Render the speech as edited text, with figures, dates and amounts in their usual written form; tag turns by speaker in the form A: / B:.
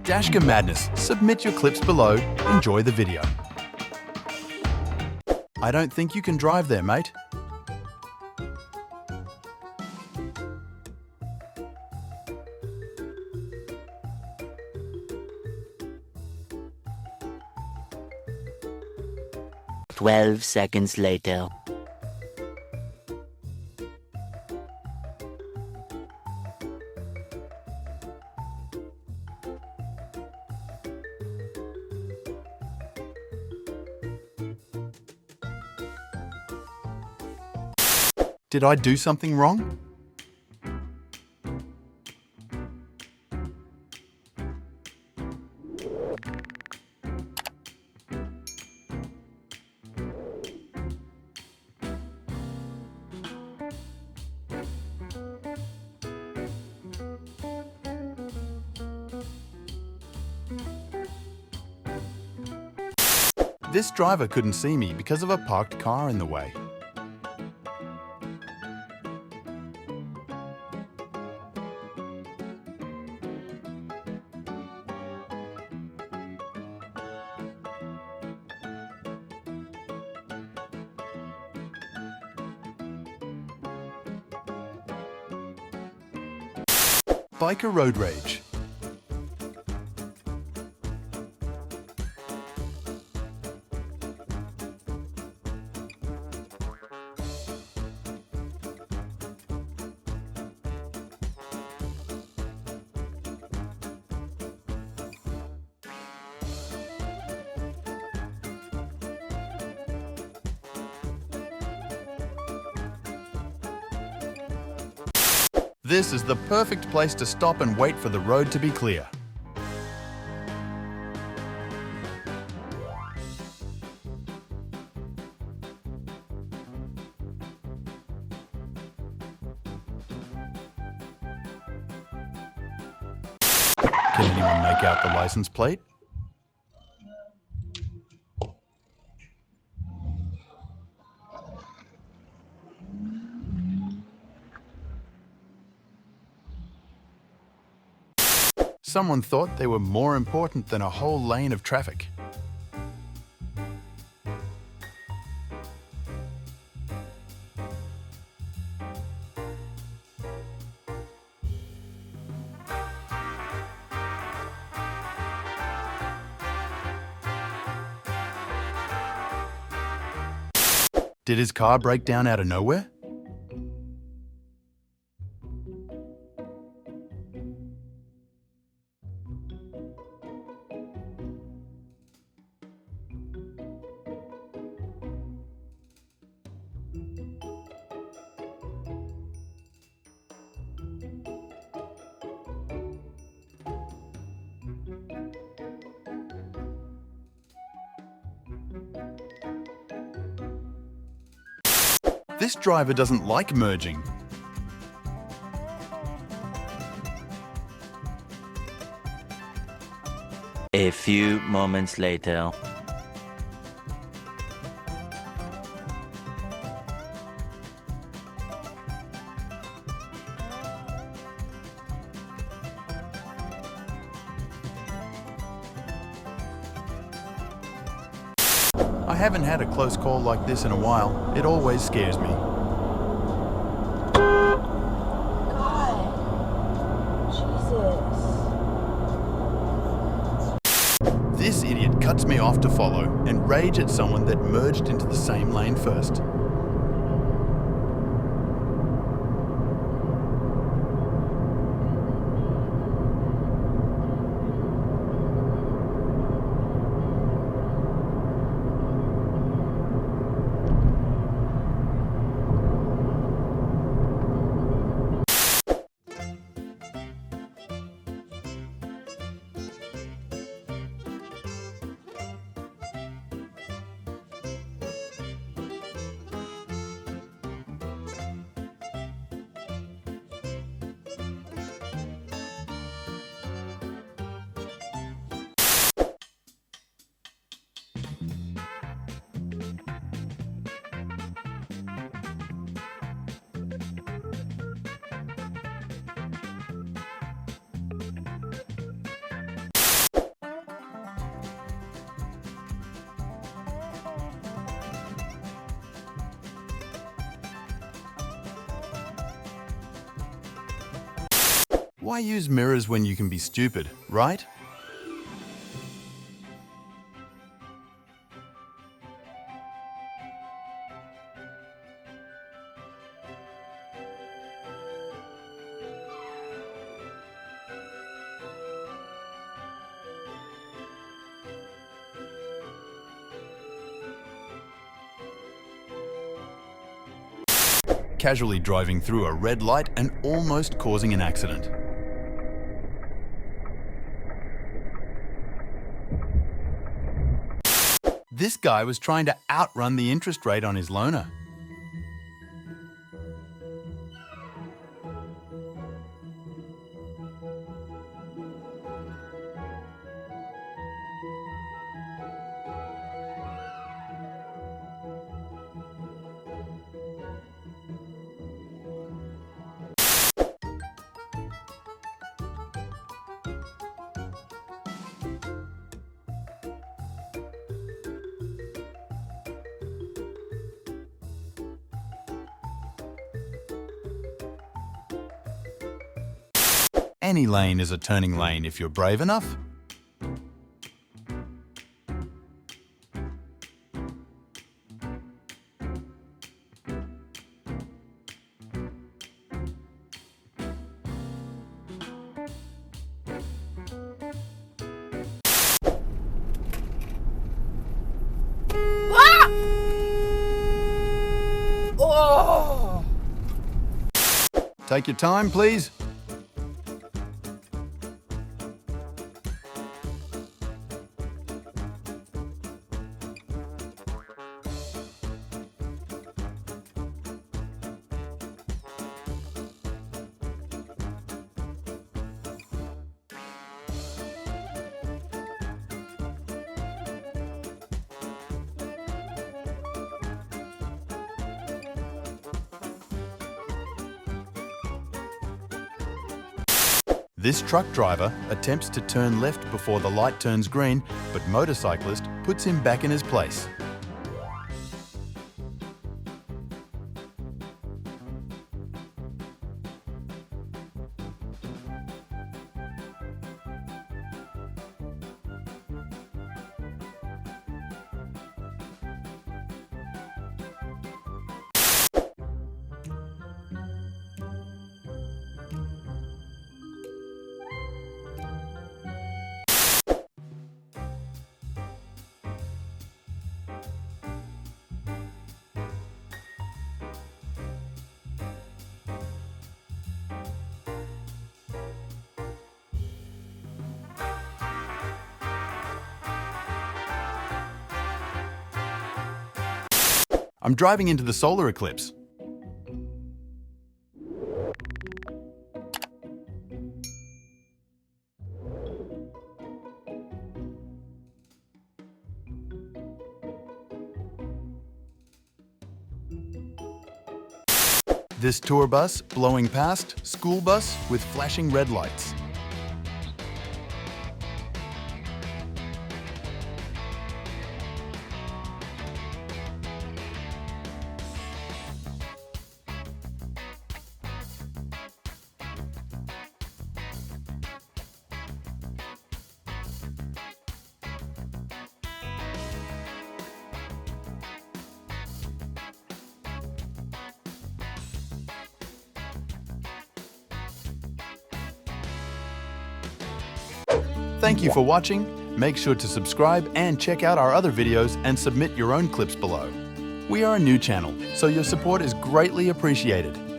A: Dashcam Madness. Submit your clips below. Enjoy the video. I don't think you can drive there, mate.
B: "12 seconds later.
A: Did I do something wrong? This driver couldn't see me because of a parked car in the way. Biker road rage. This is the perfect place to stop and wait for the road to be clear. Can anyone make out the license plate? Someone thought they were more important than a whole lane of traffic. Did his car break down out of nowhere? This driver doesn't like merging.
B: A few moments later.
A: I haven't had a close call like this in a while. It always scares me.
C: God. Jesus.
A: This idiot cuts me off to follow and rage at someone that merged into the same lane first. Why use mirrors when you can be stupid, right? Casually driving through a red light and almost causing an accident. This guy was trying to outrun the interest rate on his loaner. Any lane is a turning lane if you're brave enough.
C: Oh!
A: Take your time, please. This truck driver attempts to turn left before the light turns green, but motorcyclist puts him back in his place. I'm driving into the solar eclipse. This tour bus blowing past school bus with flashing red lights. Thank you for watching. Make sure to subscribe and check out our other videos and submit your own clips below. We are a new channel, so your support is greatly appreciated.